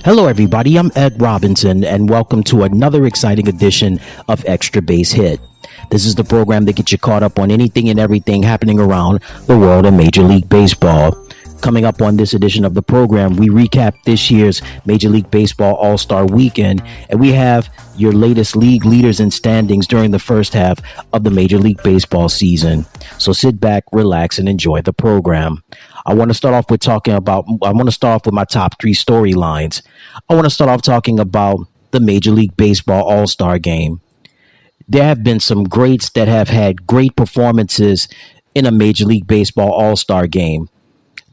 Hello, everybody. I'm Ed Robinson, and welcome to another exciting edition of Extra Base Hit. This is the program that gets you caught up on anything and everything happening around the world of Major League Baseball. Coming up on this edition of the program, we recap this year's Major League Baseball All-Star Weekend, and we have your latest league leaders and standings during the first half of the Major League Baseball season. So sit back, relax, and enjoy the program. I want to start off with my top three storylines. I want to start off talking about the Major League Baseball All-Star Game. There have been some greats that have had great performances in a Major League Baseball All-Star Game.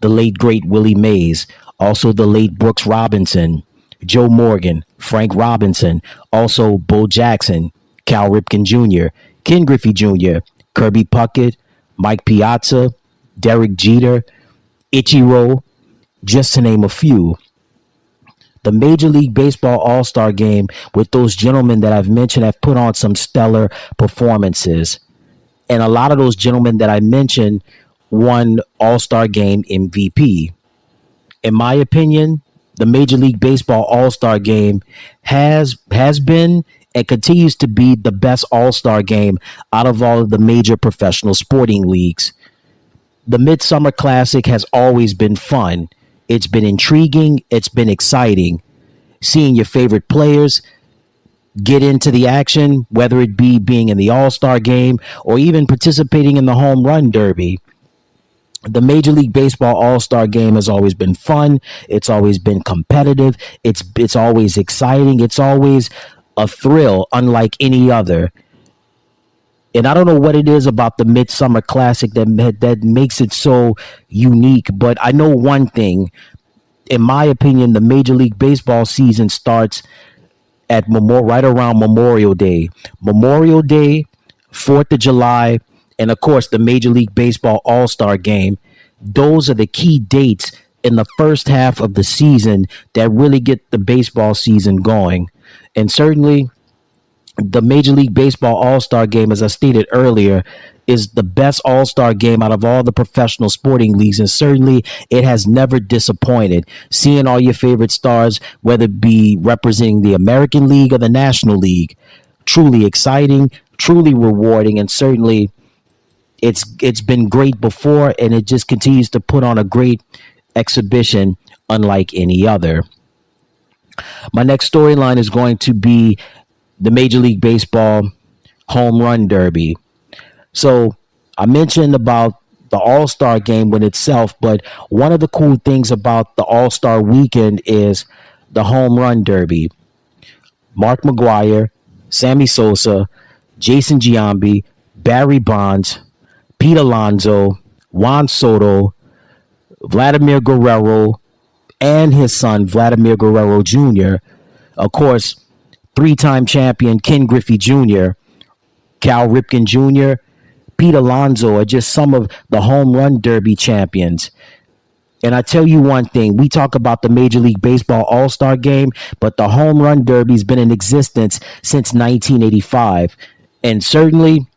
The late, great Willie Mays, also the late Brooks Robinson, Joe Morgan, Frank Robinson, also Bo Jackson, Cal Ripken Jr., Ken Griffey Jr., Kirby Puckett, Mike Piazza, Derek Jeter, Ichiro, just to name a few. The Major League Baseball All-Star Game with those gentlemen that I've mentioned have put on some stellar performances. And a lot of those gentlemen that I mentioned won All-Star Game MVP. In my opinion, the Major League Baseball All-Star Game has been and continues to be the best All-Star Game out of all of the major professional sporting leagues. The Midsummer Classic has always been fun. It's been intriguing. It's been exciting. Seeing your favorite players get into the action, whether it be being in the All-Star Game or even participating in the Home Run Derby. The Major League Baseball All-Star Game has always been fun. It's always been competitive. It's always exciting. It's always a thrill unlike any other. And I don't know what it is about the Midsummer Classic that makes it so unique, but I know one thing. In my opinion, the Major League Baseball season starts at right around Memorial Day. Memorial Day, 4th of July, and of course, the Major League Baseball All-Star Game. Those are the key dates in the first half of the season that really get the baseball season going. And certainly, the Major League Baseball All-Star Game, as I stated earlier, is the best All-Star Game out of all the professional sporting leagues, and certainly it has never disappointed. Seeing all your favorite stars, whether it be representing the American League or the National League, truly exciting, truly rewarding, and certainly it's been great before, and it just continues to put on a great exhibition unlike any other. My next storyline is going to be the Major League Baseball Home Run Derby. So I mentioned about the All-Star Game in itself, but one of the cool things about the All-Star Weekend is the Home Run Derby. Mark McGwire, Sammy Sosa, Jason Giambi, Barry Bonds, Pete Alonso, Juan Soto, Vladimir Guerrero, and his son, Vladimir Guerrero Jr., of course, three-time champion Ken Griffey Jr., Cal Ripken Jr., Pete Alonso are just some of the Home Run Derby champions. And I tell you one thing, we talk about the Major League Baseball All-Star Game, but the Home Run Derby's been in existence since 1985. And certainly,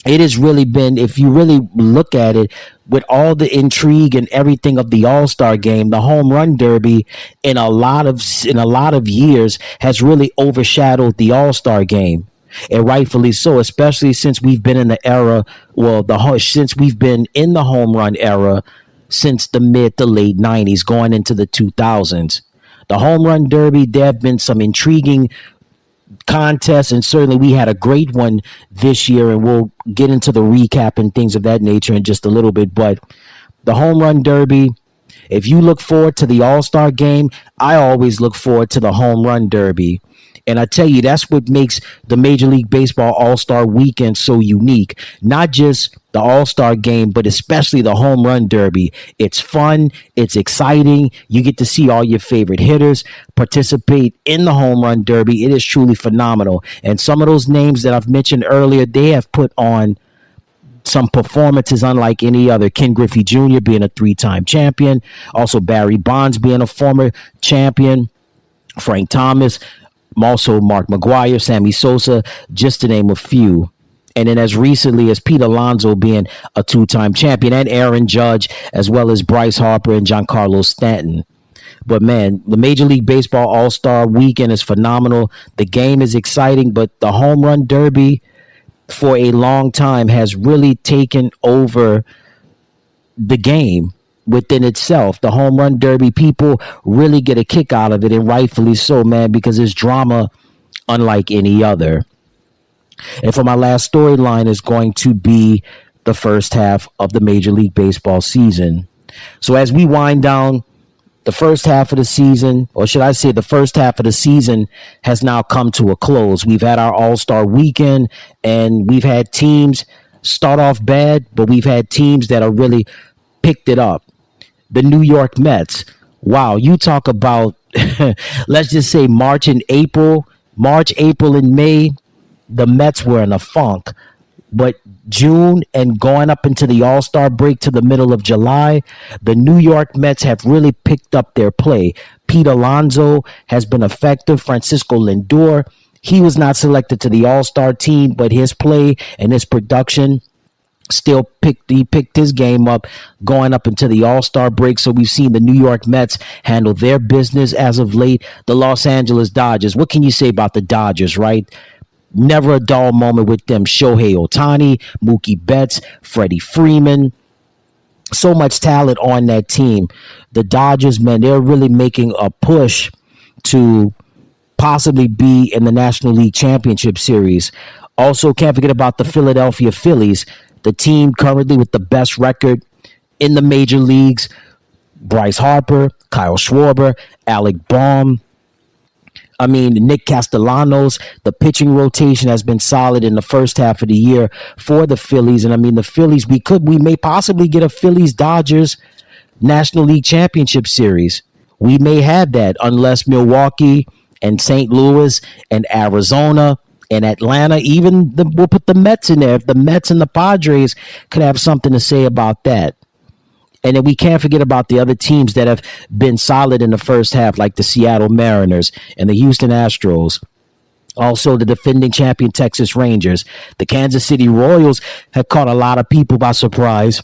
it has really been, if you really look at it, with all the intrigue and everything of the All-Star Game, the Home Run Derby in a lot of years has really overshadowed the All-Star Game, and rightfully so, especially since we've been in the era, since we've been in the home run era since the mid to late 90s, going into the 2000s. The Home Run Derby, there have been some intriguing contest, and certainly we had a great one this year, and we'll get into the recap and things of that nature in just a little bit. But the Home Run Derby, if you look forward to the All-Star Game, I always look forward to the Home Run Derby. And I tell you, that's what makes the Major League Baseball All-Star Weekend so unique. Not just the All-Star Game, but especially the Home Run Derby. It's fun. It's exciting. You get to see all your favorite hitters participate in the Home Run Derby. It is truly phenomenal. And some of those names that I've mentioned earlier, they have put on some performances unlike any other. Ken Griffey Jr. being a three-time champion. Also Barry Bonds being a former champion. Frank Thomas, also Mark McGwire, Sammy Sosa, just to name a few. And then as recently as Pete Alonso being a two-time champion, and Aaron Judge, as well as Bryce Harper and Giancarlo Stanton. But man, the Major League Baseball All-Star Weekend is phenomenal. The game is exciting, but the Home Run Derby for a long time has really taken over the game within itself. The Home Run Derby, people really get a kick out of it, and rightfully so, man, because it's drama unlike any other. And for my last storyline is going to be the first half of the Major League Baseball season. So as we wind down the first half of the season, or should I say the first half of the season has now come to a close. We've had our All-Star weekend, and we've had teams start off bad, but we've had teams that are really picked it up. The New York Mets. Wow, you talk about, let's just say March, April, and May, the Mets were in a funk. But June and going up into the All-Star break to the middle of July, the New York Mets have really picked up their play. Pete Alonso has been effective. Francisco Lindor, he was not selected to the All-Star team, but his play and his production he picked his game up going up into the All-Star break. So we've seen the New York Mets handle their business as of late. The Los Angeles Dodgers, what can you say about the Dodgers, right? Never a dull moment with them. Shohei Ohtani, Mookie Betts, Freddie Freeman. So much talent on that team. The Dodgers, man, they're really making a push to possibly be in the National League Championship Series. Also, can't forget about the Philadelphia Phillies, the team currently with the best record in the major leagues. Bryce Harper, Kyle Schwarber, Alec Baum. Nick Castellanos. The pitching rotation has been solid in the first half of the year for the Phillies. And the Phillies, we may possibly get a Phillies-Dodgers National League Championship Series. We may have that unless Milwaukee and St. Louis and Arizona and Atlanta, we'll put the Mets in there. If the Mets and the Padres could have something to say about that. And then we can't forget about the other teams that have been solid in the first half, like the Seattle Mariners and the Houston Astros. Also, the defending champion Texas Rangers. The Kansas City Royals have caught a lot of people by surprise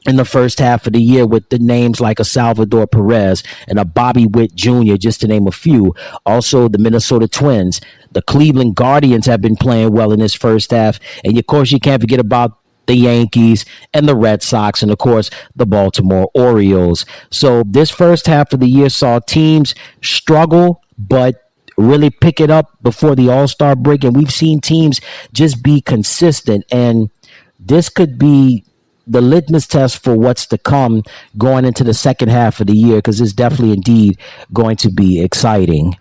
in the first half of the year with the names like a Salvador Perez and a Bobby Witt Jr., just to name a few. Also, the Minnesota Twins. The Cleveland Guardians have been playing well in this first half. And, of course, you can't forget about the Yankees and the Red Sox, and, of course, the Baltimore Orioles. So this first half of the year saw teams struggle, but really pick it up before the All-Star break. And we've seen teams just be consistent. And this could be the litmus test for what's to come going into the second half of the year, because it's definitely indeed going to be exciting.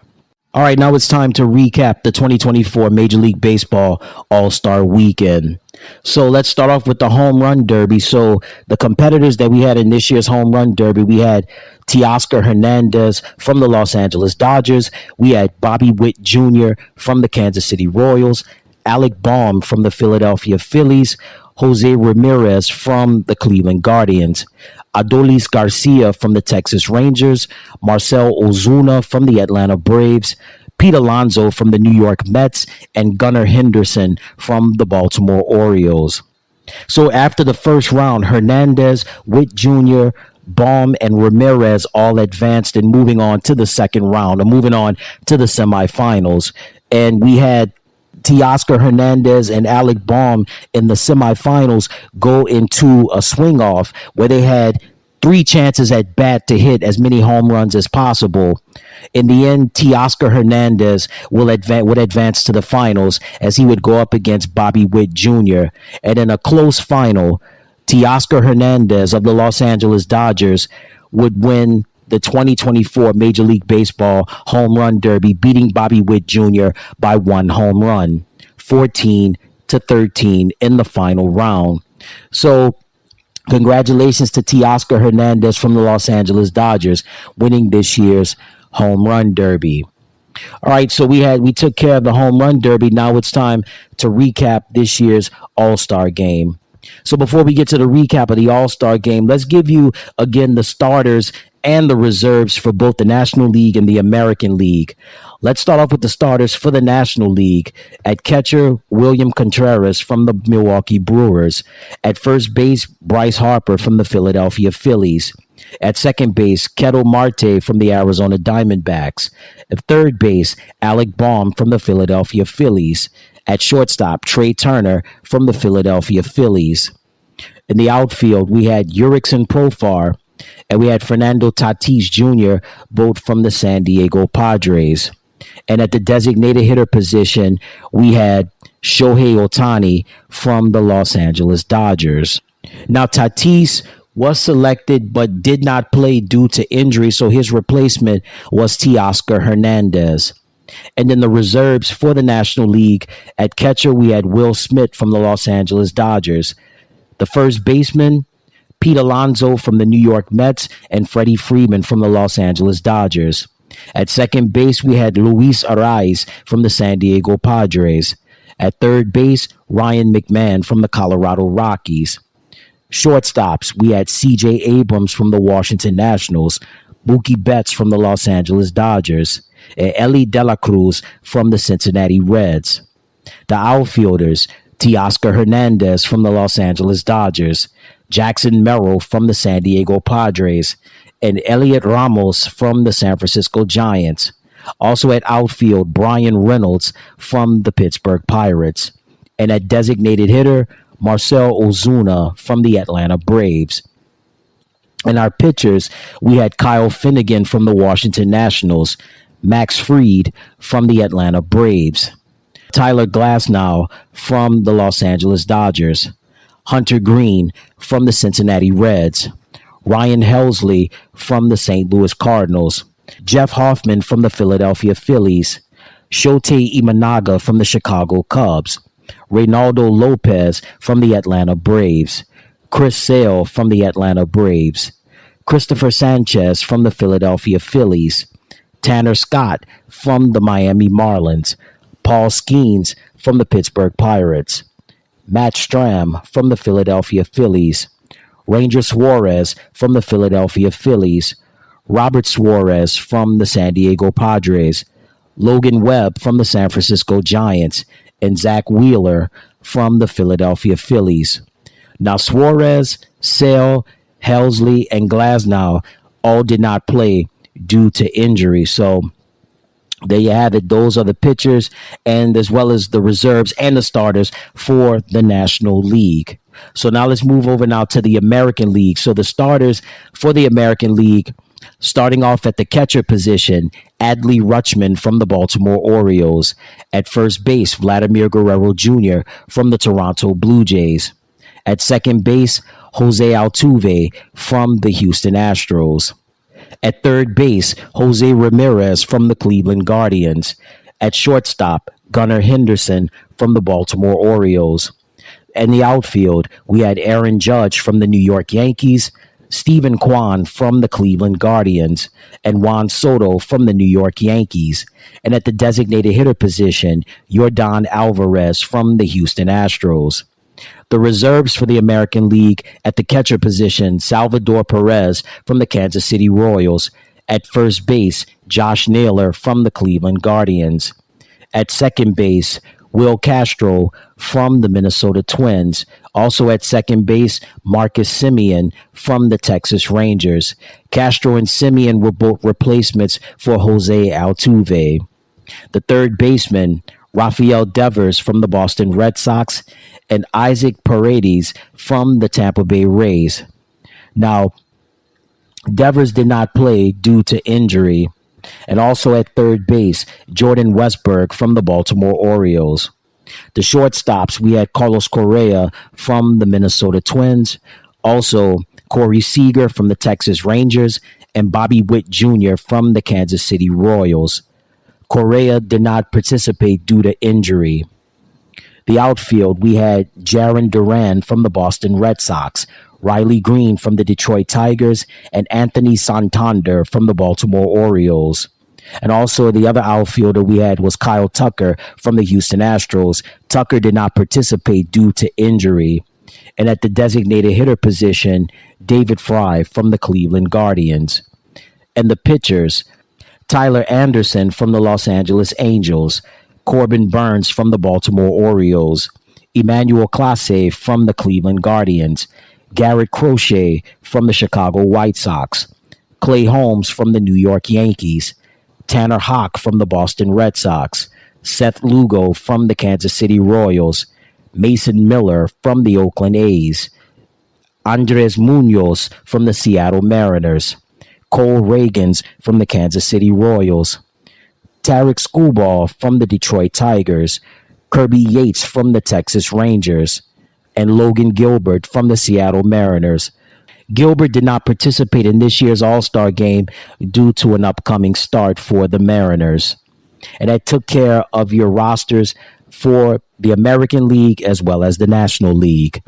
All right, now it's time to recap the 2024 Major League Baseball All-Star Weekend. So let's start off with the Home Run Derby. So the competitors that we had in this year's Home Run Derby, we had Teoscar Hernandez from the Los Angeles Dodgers. We had Bobby Witt Jr. from the Kansas City Royals, Alec Baum from the Philadelphia Phillies, Jose Ramirez from the Cleveland Guardians, Adolis Garcia from the Texas Rangers, Marcell Ozuna from the Atlanta Braves, Pete Alonso from the New York Mets, and Gunnar Henderson from the Baltimore Orioles. So after the first round, Hernandez, Witt Jr., Baum, and Ramirez all advanced and moving on to the second round, or moving on to the semifinals. And we had Teoscar Hernandez and Alec Baum in the semifinals go into a swing-off where they had 3 chances at bat to hit as many home runs as possible. In the end, Teoscar Hernandez would advance to the finals as he would go up against Bobby Witt Jr. And in a close final, Teoscar Hernandez of the Los Angeles Dodgers would win the 2024 Major League Baseball Home Run Derby, beating Bobby Witt Jr. by 1 home run, 14-13 in the final round. So congratulations to Teoscar Hernandez from the Los Angeles Dodgers winning this year's Home Run Derby. All right, so we took care of the Home Run Derby. Now it's time to recap this year's All-Star Game. So before we get to the recap of the All-Star Game, let's give you again the starters and the reserves for both the National League and the American League. Let's start off with the starters for the National League. At catcher, William Contreras from the Milwaukee Brewers. At first base, Bryce Harper from the Philadelphia Phillies. At second base, Ketel Marte from the Arizona Diamondbacks. At third base, Alec Baum from the Philadelphia Phillies. At shortstop, Trey Turner from the Philadelphia Phillies. In the outfield, we had Jurickson Profar and we had Fernando Tatis Jr., both from the San Diego Padres. And at the designated hitter position, we had Shohei Ohtani from the Los Angeles Dodgers. Now, Tatis was selected but did not play due to injury, so his replacement was Teoscar Hernandez. And in the reserves for the National League, at catcher, we had Will Smith from the Los Angeles Dodgers. The first baseman, Pete Alonso from the New York Mets, and Freddie Freeman from the Los Angeles Dodgers. At second base, we had Luis Arraez from the San Diego Padres. At third base, Ryan McMahon from the Colorado Rockies. Shortstops, we had C.J. Abrams from the Washington Nationals, Mookie Betts from the Los Angeles Dodgers, and Ellie De La Cruz from the Cincinnati Reds. The outfielders, Teoscar Hernandez from the Los Angeles Dodgers, Jackson Merrill from the San Diego Padres, and Elliot Ramos from the San Francisco Giants. Also at outfield, Brian Reynolds from the Pittsburgh Pirates. And at designated hitter, Marcell Ozuna from the Atlanta Braves. In our pitchers, we had Kyle Finnegan from the Washington Nationals, Max Fried from the Atlanta Braves, Tyler Glasnow from the Los Angeles Dodgers, Hunter Green from the Cincinnati Reds, Ryan Helsley from the St. Louis Cardinals, Jeff Hoffman from the Philadelphia Phillies, Shotei Imanaga from the Chicago Cubs, Reynaldo Lopez from the Atlanta Braves, Chris Sale from the Atlanta Braves, Christopher Sanchez from the Philadelphia Phillies, Tanner Scott from the Miami Marlins, Paul Skeens from the Pittsburgh Pirates, Matt Strahm from the Philadelphia Phillies, Ranger Suarez from the Philadelphia Phillies, Robert Suarez from the San Diego Padres, Logan Webb from the San Francisco Giants, and Zach Wheeler from the Philadelphia Phillies. Now, Suarez, Sale, Helsley, and Glasnow all did not play due to injury. So there you have it. Those are the pitchers, and as well as the reserves and the starters for the National League. So now let's move over now to the American League. So the starters for the American League, starting off at the catcher position, Adley Rutschman from the Baltimore Orioles. At first base, Vladimir Guerrero Jr. from the Toronto Blue Jays. At second base, Jose Altuve from the Houston Astros. At third base, Jose Ramirez from the Cleveland Guardians. At shortstop, Gunnar Henderson from the Baltimore Orioles. In the outfield, we had Aaron Judge from the New York Yankees, Stephen Kwan from the Cleveland Guardians, and Juan Soto from the New York Yankees. And at the designated hitter position, Yordan Alvarez from the Houston Astros. The reserves for the American League, at the catcher position, Salvador Perez from the Kansas City Royals. At first base, Josh Naylor from the Cleveland Guardians. At second base, Will Castro from the Minnesota Twins. Also at second base, Marcus Semien from the Texas Rangers. Castro and Semien were both replacements for Jose Altuve. The third baseman, Rafael Devers from the Boston Red Sox, and Isaac Paredes from the Tampa Bay Rays. Now, Devers did not play due to injury. And also at third base, Jordan Westburg from the Baltimore Orioles. The shortstops, we had Carlos Correa from the Minnesota Twins, also Corey Seager from the Texas Rangers, and Bobby Witt Jr. from the Kansas City Royals. Correa did not participate due to injury. The outfield, we had Jarren Duran from the Boston Red Sox, Riley Green from the Detroit Tigers, and Anthony Santander from the Baltimore Orioles. And also the other outfielder we had was Kyle Tucker from the Houston Astros. Tucker did not participate due to injury. And at the designated hitter position, David Fry from the Cleveland Guardians. And the pitchers, Tyler Anderson from the Los Angeles Angels, Corbin Burns from the Baltimore Orioles, Emmanuel Clase from the Cleveland Guardians, Garrett Crochet from the Chicago White Sox, Clay Holmes from the New York Yankees, Tanner Houck from the Boston Red Sox, Seth Lugo from the Kansas City Royals, Mason Miller from the Oakland A's, Andres Munoz from the Seattle Mariners, Cole Reagans from the Kansas City Royals, Tarek Skubal from the Detroit Tigers, Kirby Yates from the Texas Rangers, and Logan Gilbert from the Seattle Mariners. Gilbert did not participate in this year's All-Star game due to an upcoming start for the Mariners. And that took care of your rosters for the American League as well as the National League.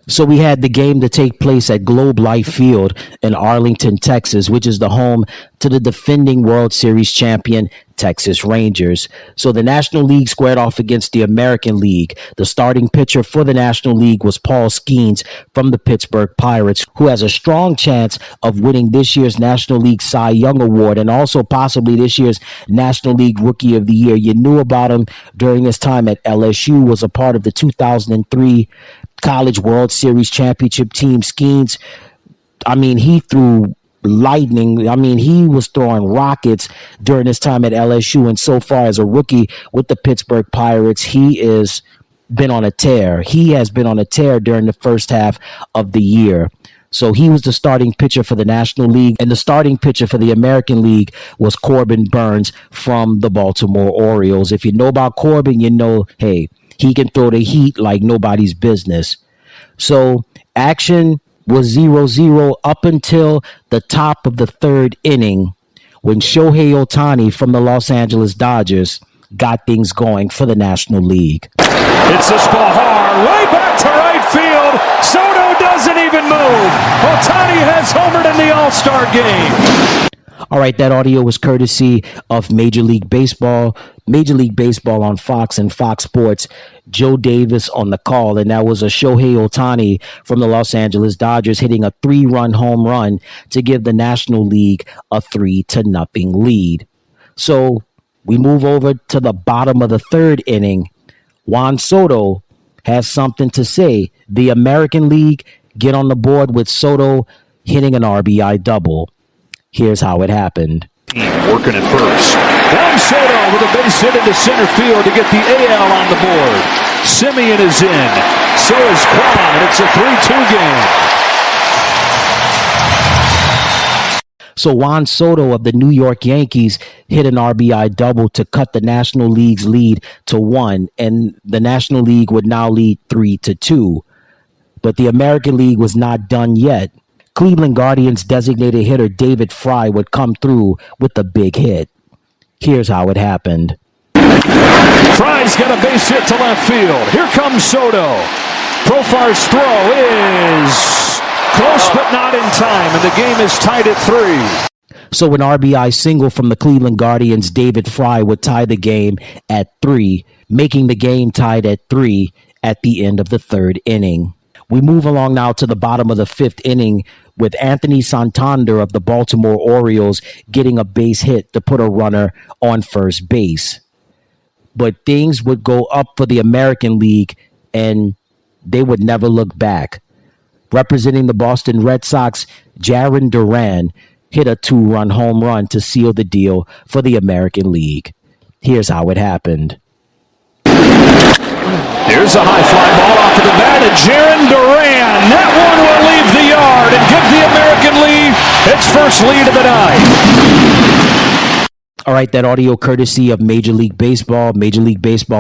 So we had the game to take place at Globe Life Field in Arlington, Texas, which is the home to the defending World Series champion Texas Rangers. So the National League squared off against the American League. The starting pitcher for the National League was Paul Skeens from the Pittsburgh Pirates, who has a strong chance of winning this year's National League Cy Young Award and also possibly this year's National League Rookie of the Year. You knew about him during his time at LSU, was a part of the 2003 College World Series championship team. Skeens, he threw lightning. He was throwing rockets during his time at LSU, and so far as a rookie with the Pittsburgh Pirates, he has been on a tear. He has been on a tear during the first half of the year. So he was the starting pitcher for the National League, and the starting pitcher for the American League was Corbin Burns from the Baltimore Orioles. If you know about Corbin, you know, hey, he can throw the heat like nobody's business. So action was 0-0 up until the top of the third inning when Shohei Ohtani from the Los Angeles Dodgers got things going for the National League. It's this ball hard, way back to right field. Soto doesn't even move. Ohtani has homered in the All-Star game. All right, that audio was courtesy of Major League Baseball. Major League Baseball on Fox and Fox Sports. Joe Davis on the call, and that was a Shohei Ohtani from the Los Angeles Dodgers hitting a 3-run home run to give the National League a 3-0 lead. So we move over to the bottom of the third inning. Juan Soto has something to say. The American League get on the board with Soto hitting an RBI double. Here's how it happened. Working at first. Juan Soto with a base hit into center field to get the AL on the board. Simeon is in. So is Kwan, and it's a 3-2 game. So Juan Soto of the New York Yankees hit an RBI double to cut the National League's lead to 1, and the National League would now lead 3-2. But the American League was not done yet. Cleveland Guardians designated hitter David Fry would come through with a big hit. Here's how it happened. Fry's got a base hit to left field. Here comes Soto. Profar's throw is close but not in time, and the game is tied at 3. So an RBI single from the Cleveland Guardians, David Fry, would tie the game at 3, making the game tied at 3 at the end of the third inning. We move along now to the bottom of the fifth inning with Anthony Santander of the Baltimore Orioles getting a base hit to put a runner on first base. But things would go up for the American League, and they would never look back. Representing the Boston Red Sox, Jarren Duran hit a 2-run home run to seal the deal for the American League. Here's how it happened. Here's a high fly ball off of the bat, and Jarren Duran. That one will leave the yard and give the American League its first lead of the night. All right, that audio courtesy of Major League Baseball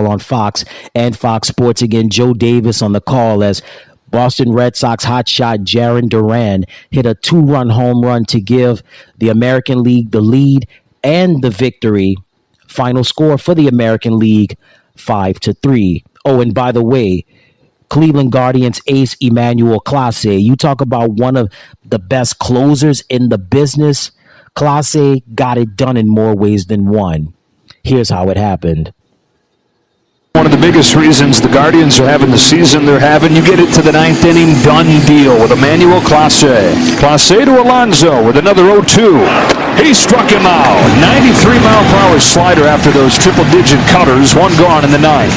on Fox and Fox Sports. Again, Joe Davis on the call as Boston Red Sox hotshot Jarren Duran hit a 2-run home run to give the American League the lead and the victory. Final score for the American League, 5-3. Oh, and by the way, Cleveland Guardians ace Emmanuel Clase. You talk about one of the best closers in the business. Clase got it done in more ways than one. Here's how it happened. One of the biggest reasons the Guardians are having the season they're having, you get it to the ninth inning, done deal with Emmanuel Clase. Clase to Alonso with another 0-2. He struck him out. 93-mile-per-hour slider after those triple-digit cutters. One gone in the ninth.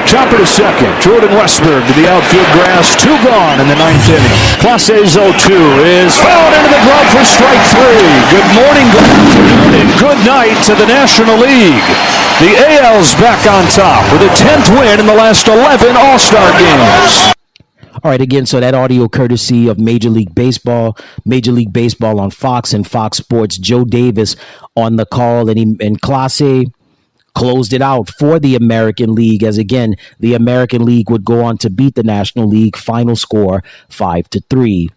Chopper to second. Jordan Westberg to the outfield grass. 2 gone in the 9th inning. Clase's 0-2 is fouled into the glove for strike 3. Good morning, good afternoon, and good night to the National League. The AL's back on top with a 10th win in the last 11 All-Star games. All right, again, so that audio courtesy of Major League Baseball on Fox and Fox Sports. Joe Davis on the call, and Clase closed it out for the American League, as again, the American League would go on to beat the National League, final score 5-3.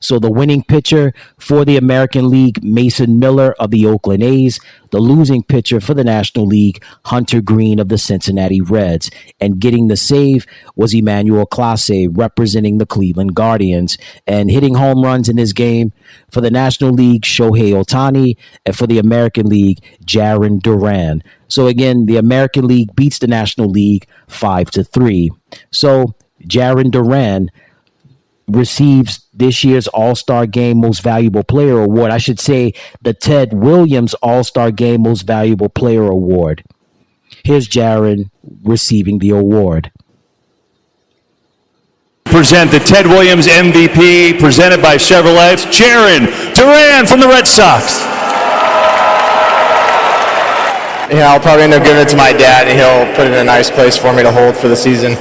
So the winning pitcher for the American League, Mason Miller of the Oakland A's. The losing pitcher for the National League, Hunter Green of the Cincinnati Reds. And getting the save was Emmanuel Clase, representing the Cleveland Guardians. And hitting home runs in this game for the National League, Shohei Ohtani, and for the American League, Jarren Duran. So again, the American League beats the National League 5-3. So Jarren Duran receives this year's All-Star Game Most Valuable Player Award. I should say the Ted Williams All-Star Game Most Valuable Player Award. Here's Jarren receiving the award. Present the Ted Williams MVP, presented by Chevrolet. Jarren Duran from the Red Sox. Yeah, I'll probably end up giving it to my dad, and he'll put it in a nice place for me to hold for the season.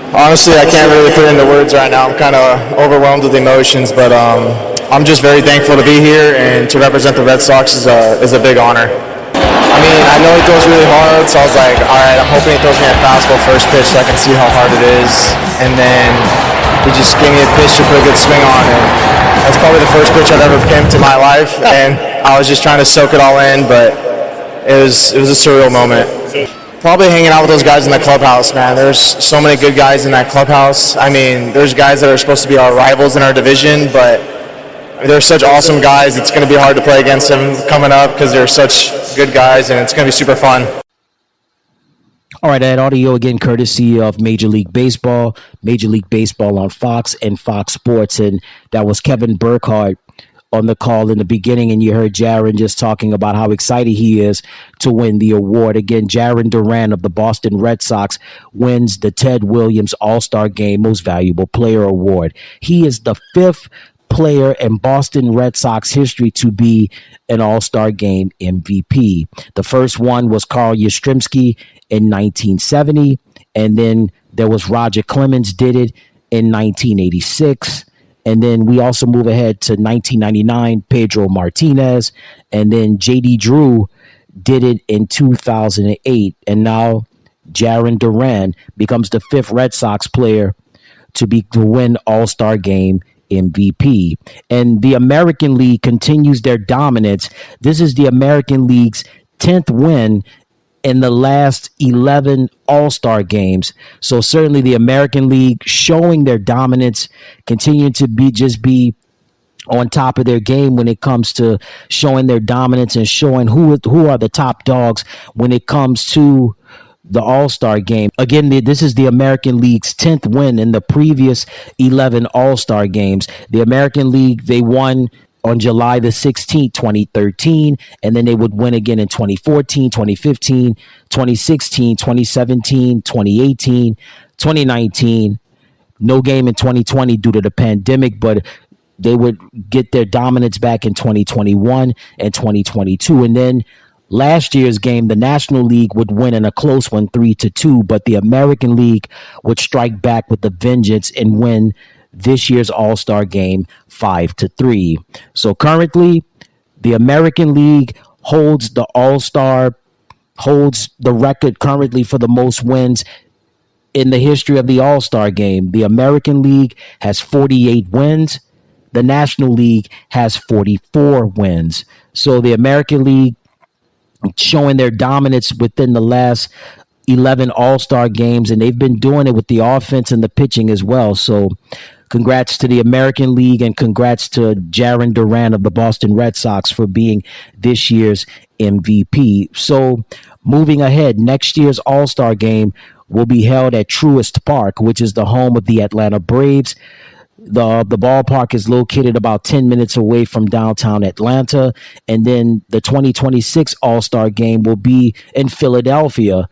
Honestly, I can't really put it into words right now. I'm kind of overwhelmed with emotions, but I'm just very thankful to be here, and to represent the Red Sox is a big honor. I mean, I know he throws really hard, so I was like, all right, I'm hoping he throws me a fastball first pitch so I can see how hard it is. And then he just gave me a pitch to put a good swing on, and that's probably the first pitch I've ever pimped in my life, and I was just trying to soak it all in, but it was a surreal moment. Probably hanging out with those guys in the clubhouse, man. There's so many good guys in that clubhouse. I mean, there's guys that are supposed to be our rivals in our division, but they're such awesome guys. It's going to be hard to play against them coming up because they're such good guys, and it's going to be super fun. All right, that audio again courtesy of Major League Baseball on Fox and Fox Sports, and that was Kevin Burkhardt on the call in the beginning, and you heard Jarren just talking about how excited he is to win the award. Again, Jarren Duran of the Boston Red Sox wins the Ted Williams All-Star Game Most Valuable Player Award. He is the 5th player in Boston Red Sox history to be an All-Star Game MVP. The first one was Carl Yastrzemski in 1970, and then there was Roger Clemens did it in 1986. And then we also move ahead to 1999, Pedro Martinez. And then J.D. Drew did it in 2008. And now Jarren Duran becomes the 5th Red Sox player to win All-Star Game MVP. And the American League continues their dominance. This is the American League's 10th win in the last 11 All-Star games. So certainly the American League showing their dominance, continuing to be on top of their game when it comes to showing their dominance and showing who are the top dogs when it comes to the All-Star game. Again, this is the American League's 10th win in the previous 11 All-Star games. The American League, they won on July the 16th, 2013, and then they would win again in 2014, 2015, 2016, 2017, 2018, 2019. No game in 2020 due to the pandemic, but they would get their dominance back in 2021 and 2022. And then last year's game, the National League would win in a close one, 3-2, but the American League would strike back with a vengeance and win this year's All-Star Game 5-3. So currently, the American League holds the record currently for the most wins in the history of the All-Star Game. The American League has 48 wins. The National League has 44 wins. So the American League showing their dominance within the last 11 All-Star games, and they've been doing it with the offense and the pitching as well. So congrats to the American League, and congrats to Jarren Duran of the Boston Red Sox for being this year's MVP. So moving ahead, next year's All-Star Game will be held at Truist Park, which is the home of the Atlanta Braves. The ballpark is located about 10 minutes away from downtown Atlanta. And then the 2026 All-Star Game will be in Philadelphia,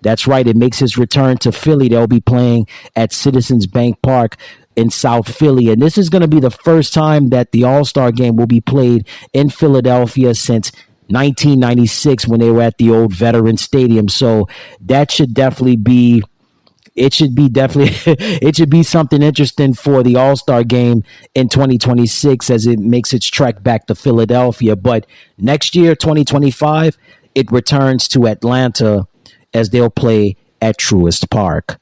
That's right. It makes his return to Philly. They'll be playing at Citizens Bank Park in South Philly. And this is going to be the first time that the All-Star game will be played in Philadelphia since 1996 when they were at the old Veterans Stadium. So that should definitely be it should be something interesting for the All-Star game in 2026 as it makes its trek back to Philadelphia. But next year, 2025, it returns to Atlanta as they'll play at Truist Park.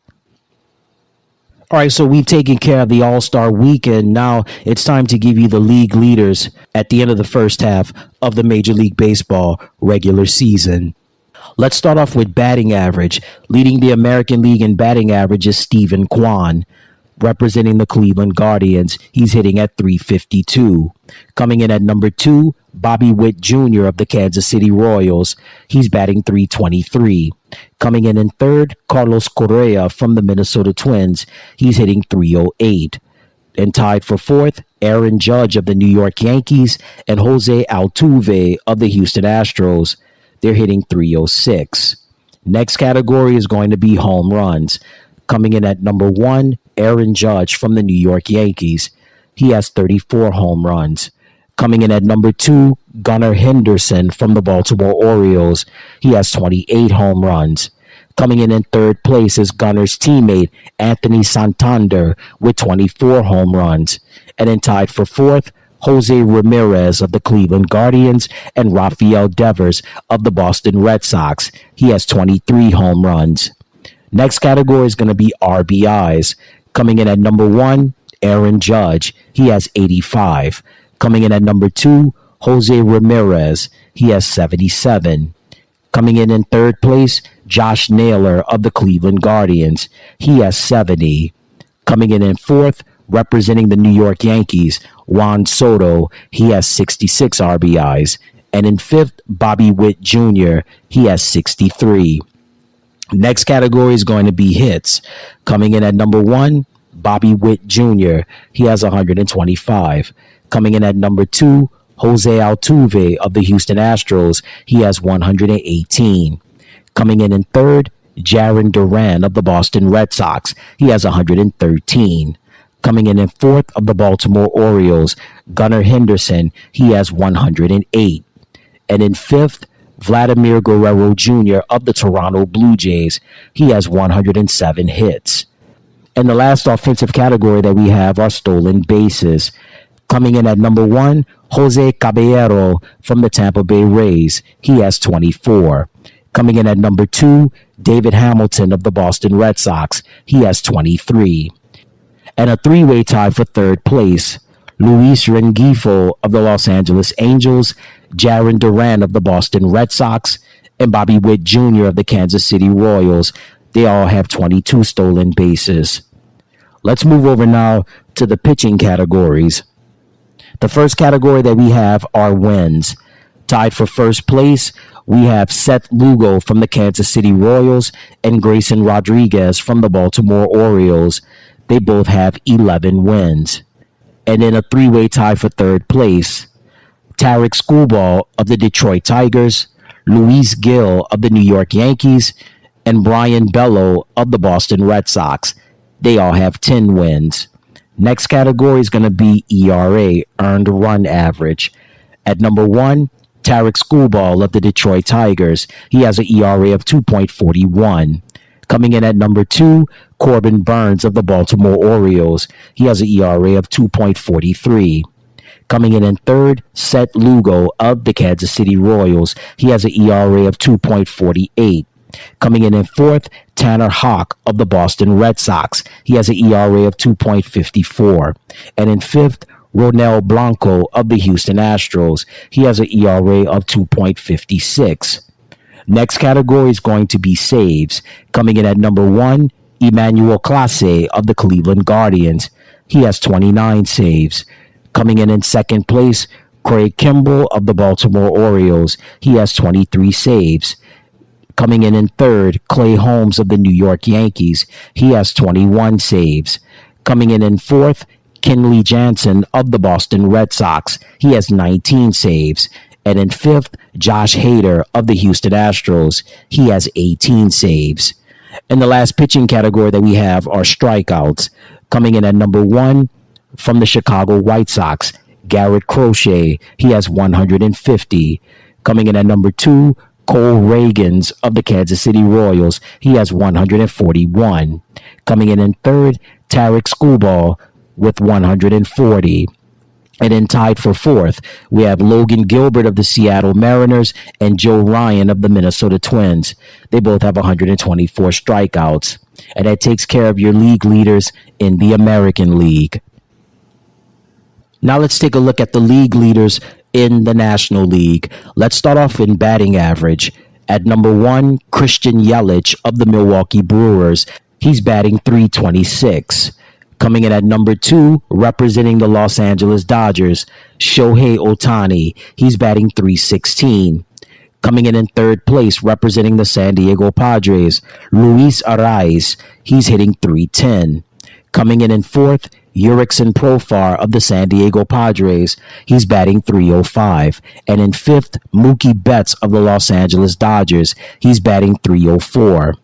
All right, so we've taken care of the All-Star weekend. Now it's time to give you the league leaders at the end of the first half of the Major League Baseball regular season. Let's start off with batting average. Leading the American League in batting average is Stephen Kwan, representing the Cleveland Guardians. He's hitting at .352. Coming in at number 2, Bobby Witt Jr. of the Kansas City Royals. He's batting .323. Coming in third, Carlos Correa from the Minnesota Twins. He's hitting .308. And tied for fourth, Aaron Judge of the New York Yankees and Jose Altuve of the Houston Astros. They're hitting .306. Next category is going to be home runs. Coming in at number 1, Aaron Judge from the New York Yankees. He has 34 home runs. Coming in at number 2, Gunnar Henderson from the Baltimore Orioles. He has 28 home runs. Coming in third place is Gunnar's teammate, Anthony Santander, with 24 home runs. And then tied for fourth, Jose Ramirez of the Cleveland Guardians and Rafael Devers of the Boston Red Sox. He has 23 home runs. Next category is going to be RBIs. Coming in at number 1, Aaron Judge. He has 85. Coming in at number 2, Jose Ramirez. He has 77. Coming in third place, Josh Naylor of the Cleveland Guardians. He has 70. Coming in fourth, representing the New York Yankees, Juan Soto. He has 66 RBIs. And in fifth, Bobby Witt Jr. He has 63. Next category is going to be hits. Coming in at number 1, Bobby Witt Jr. He has 125. Coming in at number 2, Jose Altuve of the Houston Astros. He has 118. Coming in third, Jarren Duran of the Boston Red Sox. He has 113. Coming in fourth of the Baltimore Orioles, Gunnar Henderson. He has 108. And in fifth, Vladimir Guerrero Jr. of the Toronto Blue Jays. He has 107 hits. And the last offensive category that we have are stolen bases. Coming in at number 1, Jose Caballero from the Tampa Bay Rays. He has 24. Coming in at number 2, David Hamilton of the Boston Red Sox. He has 23. And a three-way tie for third place, Luis Rengifo of the Los Angeles Angels, Jarren Duran of the Boston Red Sox, and Bobby Witt Jr. of the Kansas City Royals. They all have 22 stolen bases. Let's move over now to the pitching categories. The first category that we have are wins. Tied for first place, we have Seth Lugo from the Kansas City Royals and Grayson Rodriguez from the Baltimore Orioles. They both have 11 wins. And in a three-way tie for third place, Tarek Skubal of the Detroit Tigers, Luis Gil of the New York Yankees, and Brian Bello of the Boston Red Sox. They all have 10 wins. Next category is going to be ERA, earned run average. At number 1, Tarek Skubal of the Detroit Tigers. He has an ERA of 2.41. Coming in at number 2, Corbin Burns of the Baltimore Orioles. He has an ERA of 2.43. Coming in third, Seth Lugo of the Kansas City Royals. He has an ERA of 2.48. Coming in fourth, Tanner Houck of the Boston Red Sox. He has an ERA of 2.54. And in fifth, Ronel Blanco of the Houston Astros. He has an ERA of 2.56. Next category is going to be saves. Coming in at number 1, Emmanuel Clase of the Cleveland Guardians. He has 29 saves. Coming in second place, Craig Kimbrell of the Baltimore Orioles. He has 23 saves. Coming in third, Clay Holmes of the New York Yankees. He has 21 saves. Coming in fourth, Kenley Jansen of the Boston Red Sox. He has 19 saves. And in fifth, Josh Hader of the Houston Astros. He has 18 saves. And the last pitching category that we have are strikeouts. Coming in at number 1 from the Chicago White Sox, Garrett Crochet. He has 150. Coming in at number 2, Cole Ragans of the Kansas City Royals. He has 141. Coming in third, Tarek Skubal with 140. And then tied for fourth, we have Logan Gilbert of the Seattle Mariners and Joe Ryan of the Minnesota Twins. They both have 124 strikeouts. And that takes care of your league leaders in the American League. Now let's take a look at the league leaders in the National League. Let's start off in batting average. At number 1, Christian Yelich of the Milwaukee Brewers. He's batting .326. Coming in at number 2, representing the Los Angeles Dodgers, Shohei Ohtani. He's batting .316. Coming in third place, representing the San Diego Padres, Luis Arraez. He's hitting .310. Coming in fourth, Jurickson Profar of the San Diego Padres. He's batting .305. And in fifth, Mookie Betts of the Los Angeles Dodgers. He's batting .304.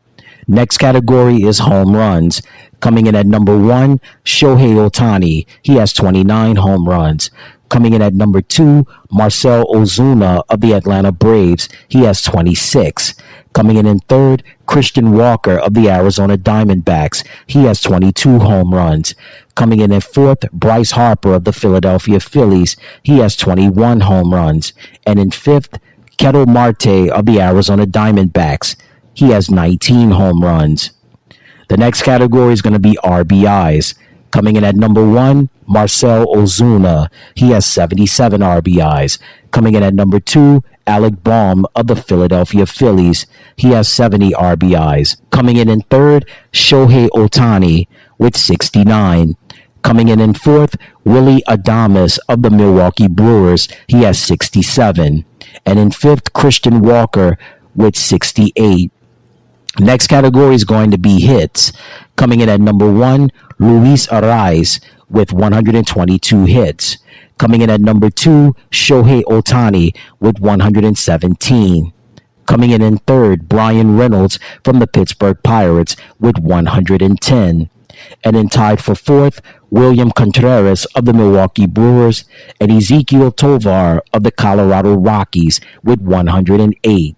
Next category is home runs. Coming in at number 1, Shohei Ohtani. He has 29 home runs. Coming in at number 2, Marcell Ozuna of the Atlanta Braves. He has 26. Coming in third, Christian Walker of the Arizona Diamondbacks. He has 22 home runs. Coming in fourth, Bryce Harper of the Philadelphia Phillies. He has 21 home runs. And in fifth, Ketel Marte of the Arizona Diamondbacks. He has 19 home runs. The next category is going to be RBIs. Coming in at number 1, Marcell Ozuna. He has 77 RBIs. Coming in at number 2, Alec Bohm of the Philadelphia Phillies. He has 70 RBIs. Coming in third, Shohei Ohtani with 69. Coming in fourth, Willy Adames of the Milwaukee Brewers. He has 67. And in fifth, Christian Walker with 68. Next category is going to be hits. Coming in at number 1, Luis Arraez with 122 hits. Coming in at number 2, Shohei Ohtani with 117. Coming in third, Brian Reynolds from the Pittsburgh Pirates with 110. And then tied for fourth, William Contreras of the Milwaukee Brewers and Ezequiel Tovar of the Colorado Rockies with 108.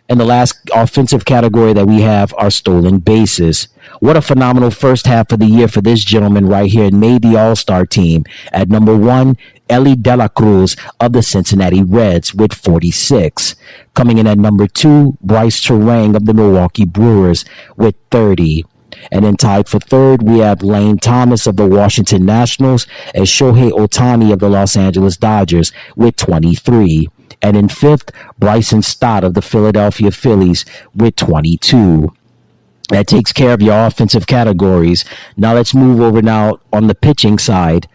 And the last offensive category that we have are stolen bases. What a phenomenal first half of the year for this gentleman right here. It made the All-Star team. At number 1, Elly De La Cruz of the Cincinnati Reds with 46. Coming in at number 2, Bryce Terang of the Milwaukee Brewers with 30. And then tied for third, we have Lane Thomas of the Washington Nationals and Shohei Ohtani of the Los Angeles Dodgers with 23. And in fifth, Bryson Stott of the Philadelphia Phillies with 22. That takes care of your offensive categories. Now let's move over now on the pitching side.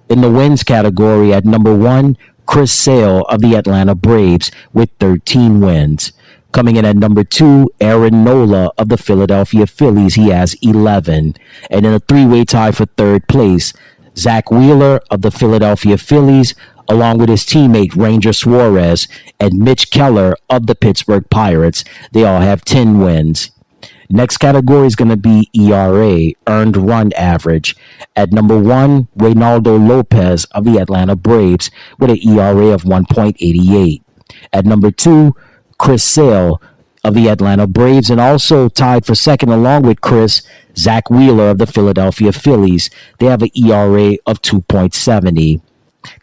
In the wins category, at number 1, Chris Sale of the Atlanta Braves with 13 wins. Coming in at number 2, Aaron Nola of the Philadelphia Phillies. He has 11. And in a three-way tie for third place, Zach Wheeler of the Philadelphia Phillies, along with his teammate Ranger Suarez and Mitch Keller of the Pittsburgh Pirates. They all have 10 wins. Next category is going to be ERA, earned run average. At number 1, Reynaldo Lopez of the Atlanta Braves with an ERA of 1.88. At number 2, Chris Sale of the Atlanta Braves, and also tied for second along with Chris, Zach Wheeler of the Philadelphia Phillies. They have an ERA of 2.70.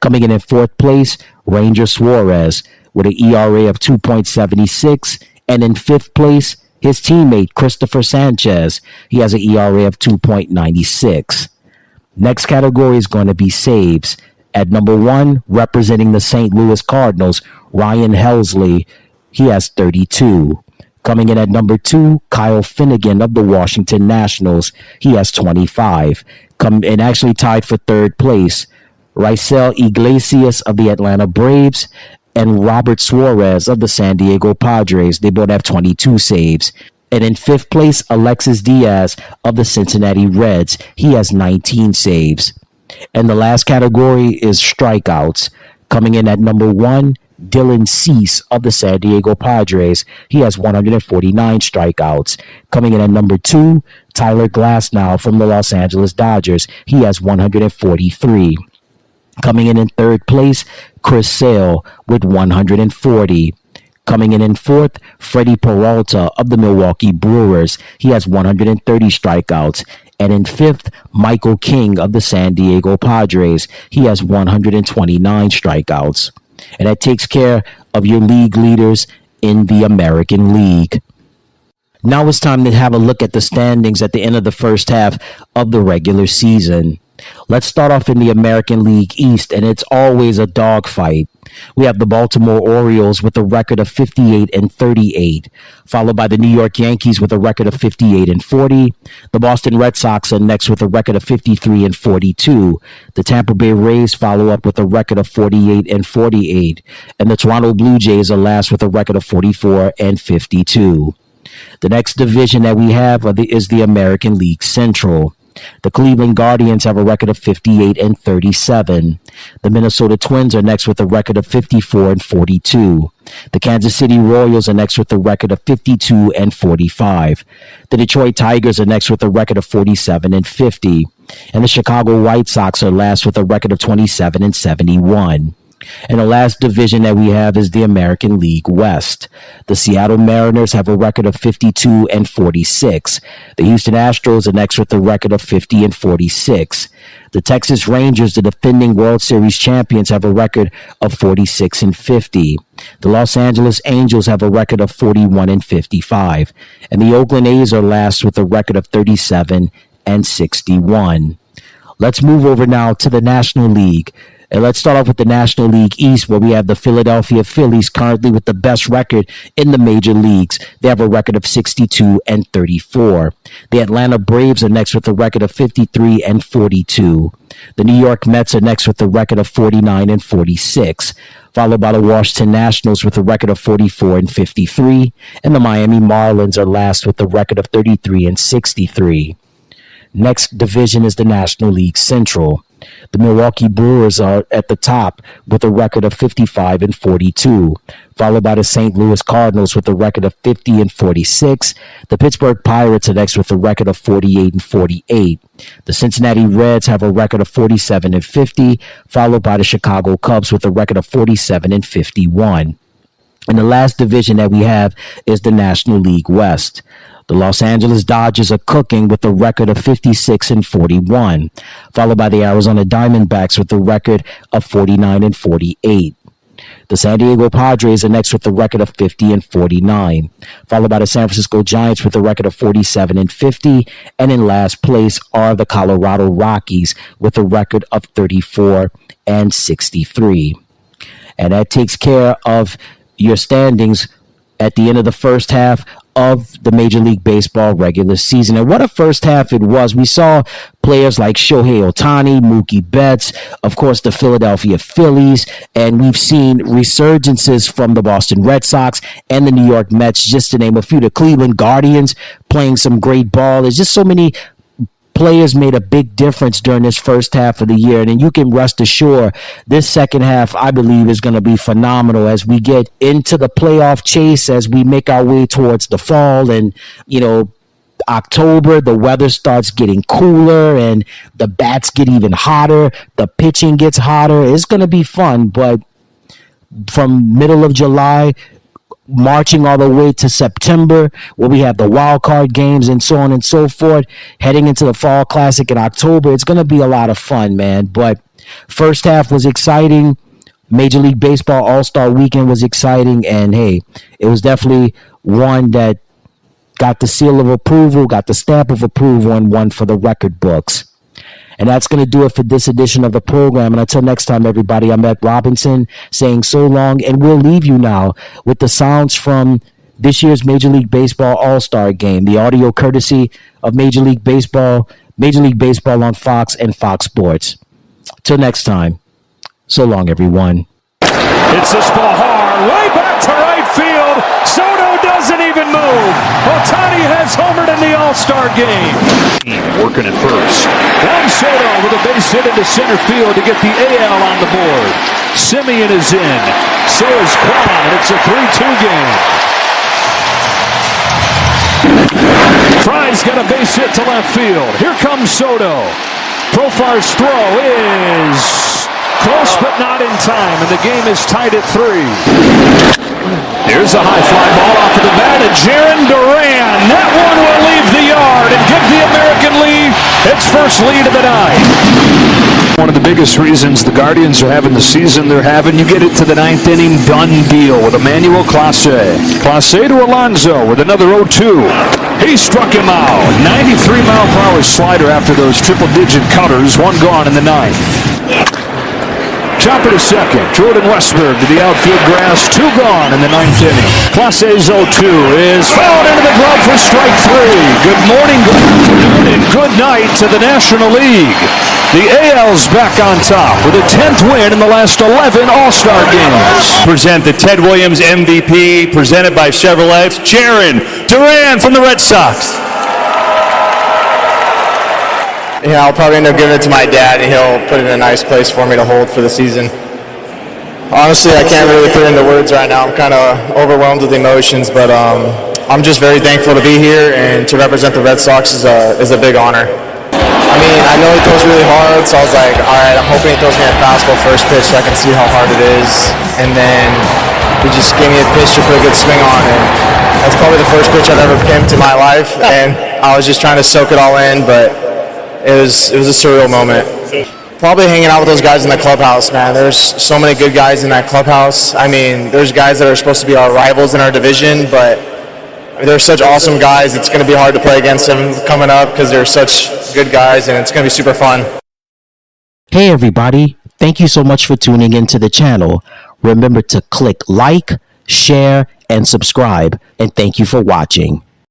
Coming in fourth place, Ranger Suarez with an ERA of 2.76. And in fifth place, his teammate, Christopher Sanchez. He has an ERA of 2.96. Next category is going to be saves. At number 1, representing the St. Louis Cardinals, Ryan Helsley. He has 32. Coming in at number 2, Kyle Finnegan of the Washington Nationals. He has 25. And actually tied for third place, Raisel Iglesias of the Atlanta Braves and Robert Suarez of the San Diego Padres. They both have 22 saves. And in fifth place, Alexis Diaz of the Cincinnati Reds. He has 19 saves. And the last category is strikeouts. Coming in at number 1, Dylan Cease of the San Diego Padres. He has 149 strikeouts. Coming in at number 2, Tyler Glasnow from the Los Angeles Dodgers. He has 143. Coming in third place, Chris Sale with 140. Coming in fourth, Freddie Peralta of the Milwaukee Brewers. He has 130 strikeouts. And in fifth, Michael King of the San Diego Padres. He has 129 strikeouts. And that takes care of your league leaders in the American League. Now it's time to have a look at the standings at the end of the first half of the regular season. Let's start off in the American League East, and it's always a dogfight. We have the Baltimore Orioles with a record of 58-38, followed by the New York Yankees with a record of 58-40. The Boston Red Sox are next with a record of 53-42. The Tampa Bay Rays follow up with a record of 48-48, and the Toronto Blue Jays are last with a record of 44-52. The next division that we have is the American League Central. The Cleveland Guardians have a record of 58-37. The Minnesota Twins are next with a record of 54-42. The Kansas City Royals are next with a record of 52-45. The Detroit Tigers are next with a record of 47-50. And the Chicago White Sox are last with a record of 27-71. And the last division that we have is the American League West. The Seattle Mariners have a record of 52-46. The Houston Astros are next with a record of 50-46. The Texas Rangers, the defending World Series champions, have a record of 46-50. The Los Angeles Angels have a record of 41-55. And the Oakland A's are last with a record of 37-61. Let's move over now to the National League. And let's start off with the National League East, where we have the Philadelphia Phillies currently with the best record in the major leagues. They have a record of 62-34. The Atlanta Braves are next with a record of 53-42. The New York Mets are next with a record of 49-46, followed by the Washington Nationals with a record of 44-53, and the Miami Marlins are last with a record of 33-63. Next division is the National League Central. The Milwaukee Brewers are at the top with a record of 55-42, followed by the St. Louis Cardinals with a record of 50-46. The Pittsburgh Pirates are next with a record of 48-48. The Cincinnati Reds have a record of 47-50, followed by the Chicago Cubs with a record of 47-51. And the last division that we have is the National League West. The Los Angeles Dodgers are cooking with a record of 56-41, followed by the Arizona Diamondbacks with a record of 49-48. The San Diego Padres are next with a record of 50-49, followed by the San Francisco Giants with a record of 47-50, and in last place are the Colorado Rockies with a record of 34-63. And that takes care of your standings at the end of the first half of the Major League Baseball regular season. And what a first half it was. We saw players like Shohei Ohtani, Mookie Betts, of course, the Philadelphia Phillies, and we've seen resurgences from the Boston Red Sox and the New York Mets, just to name a few. The Cleveland Guardians playing some great ball. There's just so many players made a big difference during this first half of the year. And then you can rest assured this second half, I believe, is going to be phenomenal as we get into the playoff chase, as we make our way towards the fall. And, you know, October, the weather starts getting cooler and the bats get even hotter. The pitching gets hotter. It's going to be fun. But from middle of July, marching all the way to September, where we have the wild card games and so on and so forth, heading into the Fall Classic in October, it's going to be a lot of fun, man. But first half was exciting. Major League Baseball All-Star Weekend was exciting. And, hey, it was definitely one that got the seal of approval, got the stamp of approval, and one for the record books. And that's going to do it for this edition of the program. And until next time, everybody, I'm Ed Robinson saying so long. And we'll leave you now with the sounds from this year's Major League Baseball All-Star Game, the audio courtesy of Major League Baseball on Fox and Fox Sports. Till next time, so long, everyone. It's this ball hard, way back to right field. Soto doesn't even move. Ohtani has homered in the All-Star Game. Working at first. Juan Soto with a base hit into center field to get the AL on the board. Simeon is in. So is Kwan, and it's a 3-2 game. Fry's got a base hit to left field. Here comes Soto. Profar's throw is close but not in time, and the game is tied at 3. Here's a high fly ball off of the bat, and Jarren Duran. That one will leave the yard and give the American League its first lead of the night. One of the biggest reasons the Guardians are having the season they're having, you get it to the 9th inning, done deal with Emmanuel Clase. Clase to Alonso with another 0-2. He struck him out. 93-mile-per-hour slider after those triple-digit cutters. One gone in the 9th. Chopper to second. Jordan Westberg to the outfield grass. 2 gone in the 9th inning. Clase's 0-2 is fouled into the glove for strike 3. Good morning, good afternoon, and good night to the National League. The AL's back on top with a 10th win in the last 11 All-Star games. Present the Ted Williams MVP, presented by Chevrolet. Jarren Duran from the Red Sox. Yeah, I'll probably end up giving it to my dad, and he'll put it in a nice place for me to hold for the season. Honestly, I can't really put it into words right now. I'm kind of overwhelmed with emotions, but I'm just very thankful to be here, and to represent the Red Sox is a big honor. I mean, I know he throws really hard, so I was like, all right, I'm hoping he throws me a fastball first pitch so I can see how hard it is. And then he just gave me a pitch to put a good swing on, and that's probably the first pitch I've ever pimped in my life, and I was just trying to soak it all in, but it was a surreal moment. Probably hanging out with those guys in the clubhouse, man. There's so many good guys in that clubhouse. I mean, there's guys that are supposed to be our rivals in our division, but they're such awesome guys. It's going to be hard to play against them coming up because they're such good guys, and it's going to be super fun. Hey everybody, thank you so much for tuning into the channel. Remember to click like, share, and subscribe, and thank you for watching.